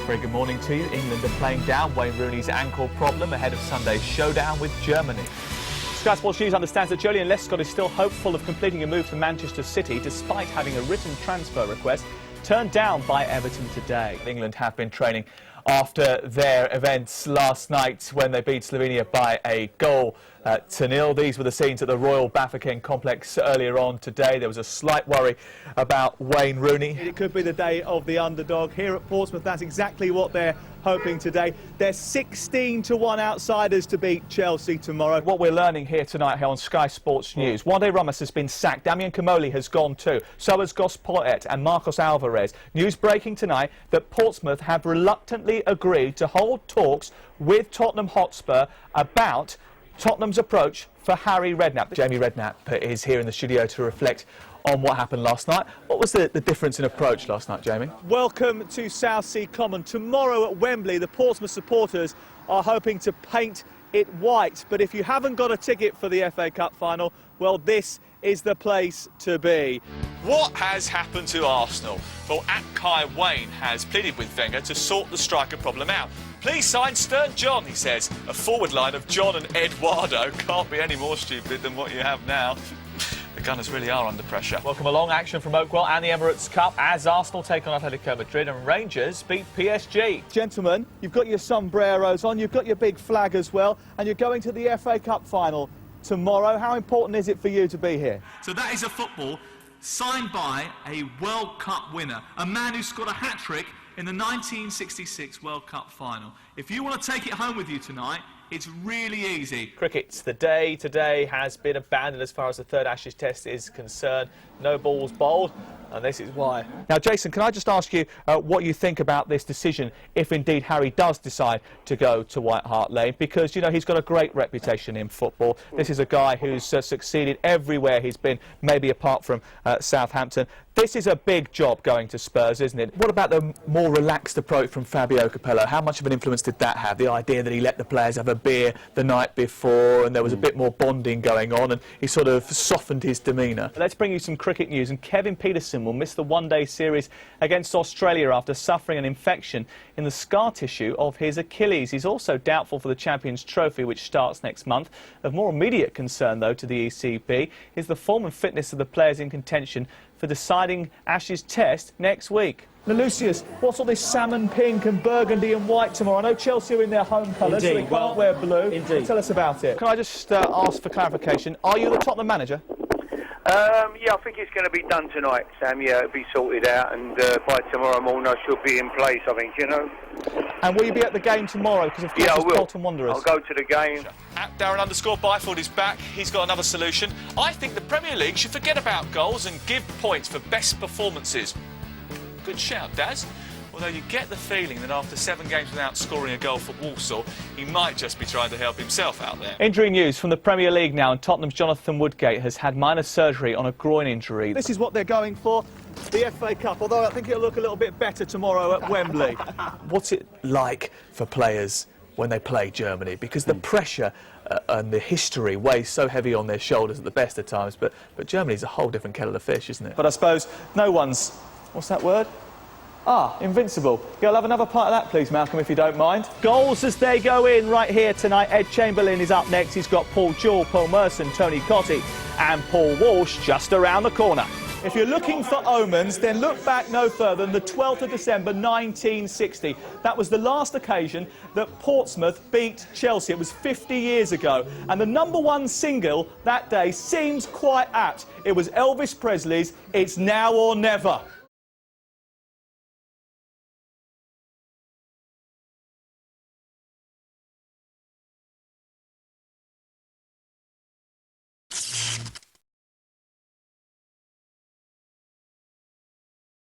Very good morning to you. England are playing down Wayne Rooney's ankle problem ahead of Sunday's showdown with Germany. Sky Sports News understands that Julian Lescott is still hopeful of completing a move to Manchester City despite having a written transfer request turned down by Everton today. England have been training after their events last night when they beat Slovenia by a goal to nil. These were the scenes at the Royal Bafokeng complex earlier on today. There was a slight worry about Wayne Rooney. It could be the day of the underdog here at Portsmouth. That's exactly what they're hoping today. They're 16-1 outsiders to beat Chelsea tomorrow. What we're learning here tonight here on Sky Sports News, Wande Ramos has been sacked, Damian Kamoli has gone too, so has Gus Poyet and Marcos Alvarez. News breaking tonight that Portsmouth have reluctantly agreed to hold talks with Tottenham Hotspur about Tottenham's approach for Harry Redknapp. Jamie Redknapp is here in the studio to reflect on what happened last night. What was the difference in approach last night, Jamie? Welcome to Southsea Common. Tomorrow at Wembley, the Portsmouth supporters are hoping to paint it white. But if you haven't got a ticket for the FA Cup final, well, this is the place to be. What has happened to Arsenal? Well, Kai Wayne has pleaded with Wenger to sort the striker problem out. Please sign Stern John, he says. A forward line of John and Eduardo can't be any more stupid than what you have now. The Gunners really are under pressure. Welcome along. Action from Oakwell and the Emirates Cup as Arsenal take on Atletico Madrid and Rangers beat PSG. Gentlemen, you've got your sombreros on, you've got your big flag as well, and you're going to the FA Cup final tomorrow. How important is it for you to be here? So that is a football signed by a World Cup winner, a man who scored a hat-trick in the 1966 World Cup final. If you want to take it home with you tonight, it's really easy. Cricket, the day today has been abandoned as far as the third Ashes Test is concerned. No balls bowled, and this is why. Now, Jason, can I just ask you what you think about this decision, if indeed Harry does decide to go to White Hart Lane? Because, you know, he's got a great reputation in football. This is a guy who's succeeded everywhere he's been, maybe apart from Southampton. This is a big job going to Spurs, isn't it? What about the more relaxed approach from Fabio Capello? How much of an influence did that have? The idea that he let the players have a beer the night before and there was a bit more bonding going on and he sort of softened his demeanour. Let's bring you some cricket news, and Kevin Pietersen will miss the one-day series against Australia after suffering an infection in the scar tissue of his Achilles. He's also doubtful for the Champions Trophy, which starts next month. Of more immediate concern, though, to the ECB is the form and fitness of the players in contention for deciding Ashes Test next week. Now, Lucius, what's all this salmon pink and burgundy and white tomorrow? I know Chelsea are in their home colours, so they can't wear blue. Indeed. Tell us about it. Can I just ask for clarification? Are you the Tottenham manager? Yeah, I think it's going to be done tonight, Sam. Yeah, it'll be sorted out, and by tomorrow morning I should be in place, I think, you know. And will you be at the game tomorrow? Because, of course, yeah, I it's will. Bolton Wanderers. I'll go to the game. At Darren_Byfield is back. He's got another solution. I think the Premier League should forget about goals and give points for best performances. Good shout, Daz. Although you get the feeling that after 7 games without scoring a goal for Walsall, he might just be trying to help himself out there. Injury news from the Premier League now, and Tottenham's Jonathan Woodgate has had minor surgery on a groin injury. This is what they're going for, the FA Cup, although I think it'll look a little bit better tomorrow at Wembley. What's it like for players when they play Germany? Because the pressure and the history weighs so heavy on their shoulders at the best of times, but Germany's a whole different kettle of fish, isn't it? But I suppose no one's, what's that word? Invincible. Yeah, I'll have another part of that, please, Malcolm, if you don't mind. Goals as they go in right here tonight. Ed Chamberlain is up next. He's got Paul Jewell, Paul Merson, Tony Cottee and Paul Walsh just around the corner. If you're looking for omens, then look back no further than the 12th of December 1960. That was the last occasion that Portsmouth beat Chelsea. It was 50 years ago. And the #1 single that day seems quite apt. It was Elvis Presley's It's Now or Never.